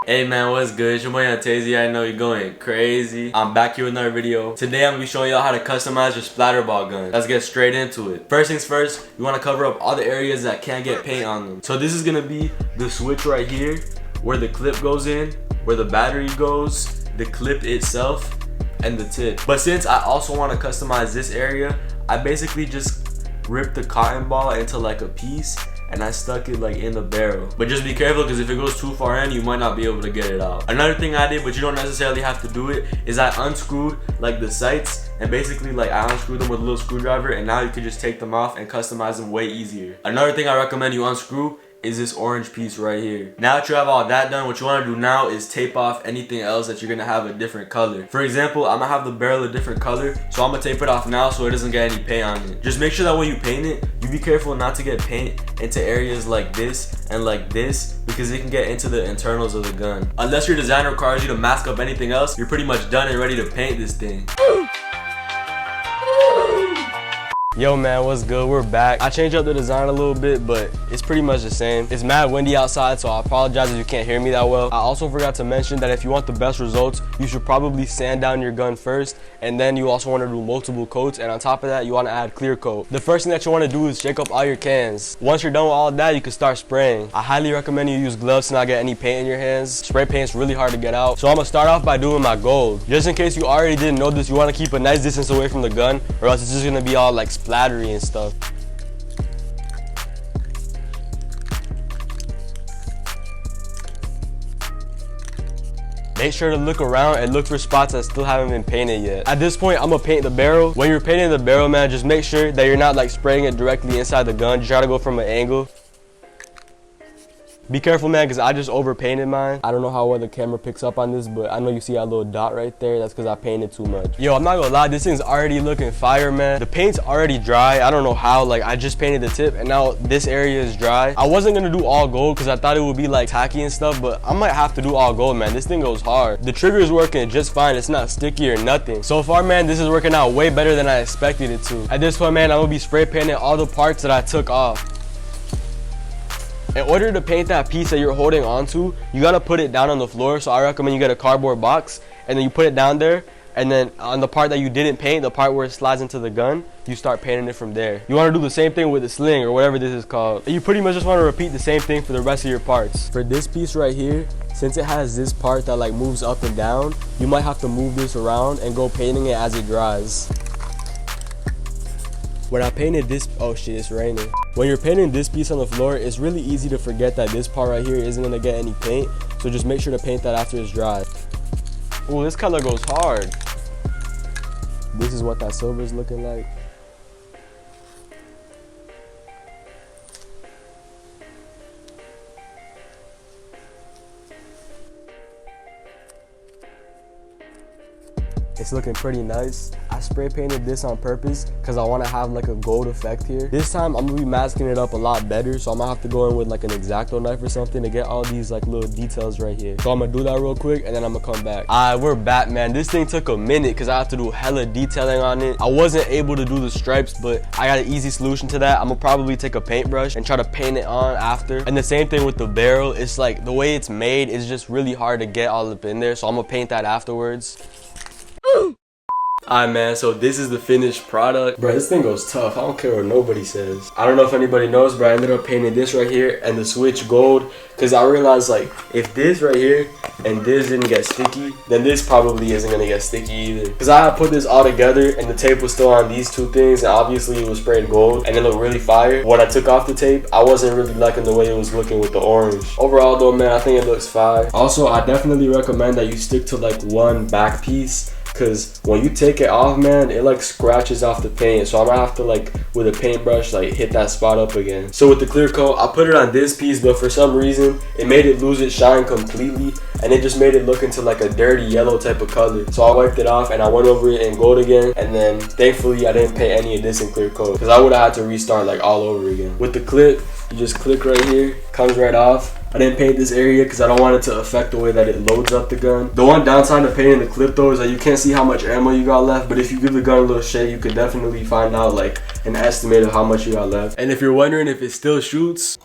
Hey man, what's good? It's your boy Taizee. I know you're going crazy. I'm back here with another video. Today I'm gonna be showing y'all how to customize your Splat-R-Ball gun. Let's get straight into it. First things first, you wanna cover up all the areas that can't get paint on them. So this is gonna be the switch right here, where the clip goes in, where the battery goes, the clip itself, and the tip. But since I also wanna customize this area, I basically just ripped the cotton ball into like a piece and I stuck it like in the barrel. But just be careful, because if it goes too far in, you might not be able to get it out. Another thing I did, but you don't necessarily have to do it, is I unscrewed like the sights, and basically like I unscrewed them with a little screwdriver, and now you can just take them off and customize them way easier. Another thing I recommend you unscrew is this orange piece right here. Now that you have all that done, what you want to do now is tape off anything else that you're gonna have a different color. For example, I'm gonna have the barrel a different color, so I'm gonna tape it off now so it doesn't get any paint on it. Just make sure that when you paint it, you be careful not to get paint into areas like this and like this, because it can get into the internals of the gun. Unless your design requires you to mask up anything else, you're pretty much done and ready to paint this thing. Yo man, what's good? We're back. I changed up the design a little bit, but it's pretty much the same. It's mad windy outside, so I apologize if you can't hear me that well. I also forgot to mention that if you want the best results, you should probably sand down your gun first, and then you also want to do multiple coats, and on top of that, you want to add clear coat. The first thing that you want to do is shake up all your cans. Once you're done with all that, you can start spraying. I highly recommend you use gloves to not get any paint in your hands. Spray paint's really hard to get out, so I'm gonna start off by doing my gold. Just in case you already didn't know this, you want to keep a nice distance away from the gun, or else it's just gonna be all like splattery and stuff. Make sure to look around and look for spots that still haven't been painted yet. At this point, I'm gonna paint the barrel. When you're painting the barrel, man, just make sure that you're not like spraying it directly inside the gun. You try to go from an angle. Be careful, man, because I just overpainted mine. I don't know how well the camera picks up on this, but I know you see that little dot right there. That's because I painted too much. Yo, I'm not gonna lie, this thing's already looking fire, man. The paint's already dry. I don't know how. Like, I just painted the tip, and now this area is dry. I wasn't gonna do all gold because I thought it would be like tacky and stuff, but I might have to do all gold, man. This thing goes hard. The trigger is working just fine. It's not sticky or nothing. So far, man, this is working out way better than I expected it to. At this point, man, I'm gonna be spray painting all the parts that I took off. In order to paint that piece that you're holding onto, you gotta put it down on the floor. So I recommend you get a cardboard box, and then you put it down there, and then on the part that you didn't paint, the part where it slides into the gun, you start painting it from there. You wanna do the same thing with the sling or whatever this is called. And you pretty much just wanna repeat the same thing for the rest of your parts. For this piece right here, since it has this part that like moves up and down, you might have to move this around and go painting it as it dries. When I painted this, oh shit, it's raining. When you're painting this piece on the floor, it's really easy to forget that this part right here isn't gonna get any paint. So just make sure to paint that after it's dry. Ooh, this color goes hard. This is what that silver is looking like. It's looking pretty nice. I spray painted this on purpose because I want to have like a gold effect here. This time I'm gonna be masking it up a lot better, so I'm gonna have to go in with like an X-Acto knife or something to get all these like little details right here. So I'm gonna do that real quick and then I'm gonna come back. Alright, we're back, man. This thing took a minute because I have to do hella detailing on it. I wasn't able to do the stripes, but I got an easy solution to that. I'm gonna probably take a paintbrush and try to paint it on after. And the same thing with the barrel. It's like the way it's made is just really hard to get all up in there, so I'm gonna paint that afterwards. Alright, man, so this is the finished product. Bro, this thing goes tough. I don't care what nobody says. I don't know if anybody knows, but I ended up painting this right here and the switch gold, because I realized like if this right here and this didn't get sticky, then this probably isn't gonna get sticky either. Because I had put this all together and the tape was still on these two things, and obviously it was sprayed gold and it looked really fire. When I took off the tape, I wasn't really liking the way it was looking with the orange. Overall though, man, I think it looks fire. Also, I definitely recommend that you stick to like one back piece, because when you take it off, man, it like scratches off the paint. So I'm gonna have to like with a paintbrush like hit that spot up again. So with the clear coat, I put it on this piece, but for some reason it made it lose its shine completely, and it just made it look into like a dirty yellow type of color. So I wiped it off and I went over it in gold again, and then thankfully I didn't paint any of this in clear coat, because I would have had to restart like all over again. With the clip, you just click right here, comes right off. I didn't paint this area because I don't want it to affect the way that it loads up the gun. The one downside of painting the clip though is that you can't see how much ammo you got left, but if you give the gun a little shake, you could definitely find out like an estimate of how much you got left. And if you're wondering if it still shoots,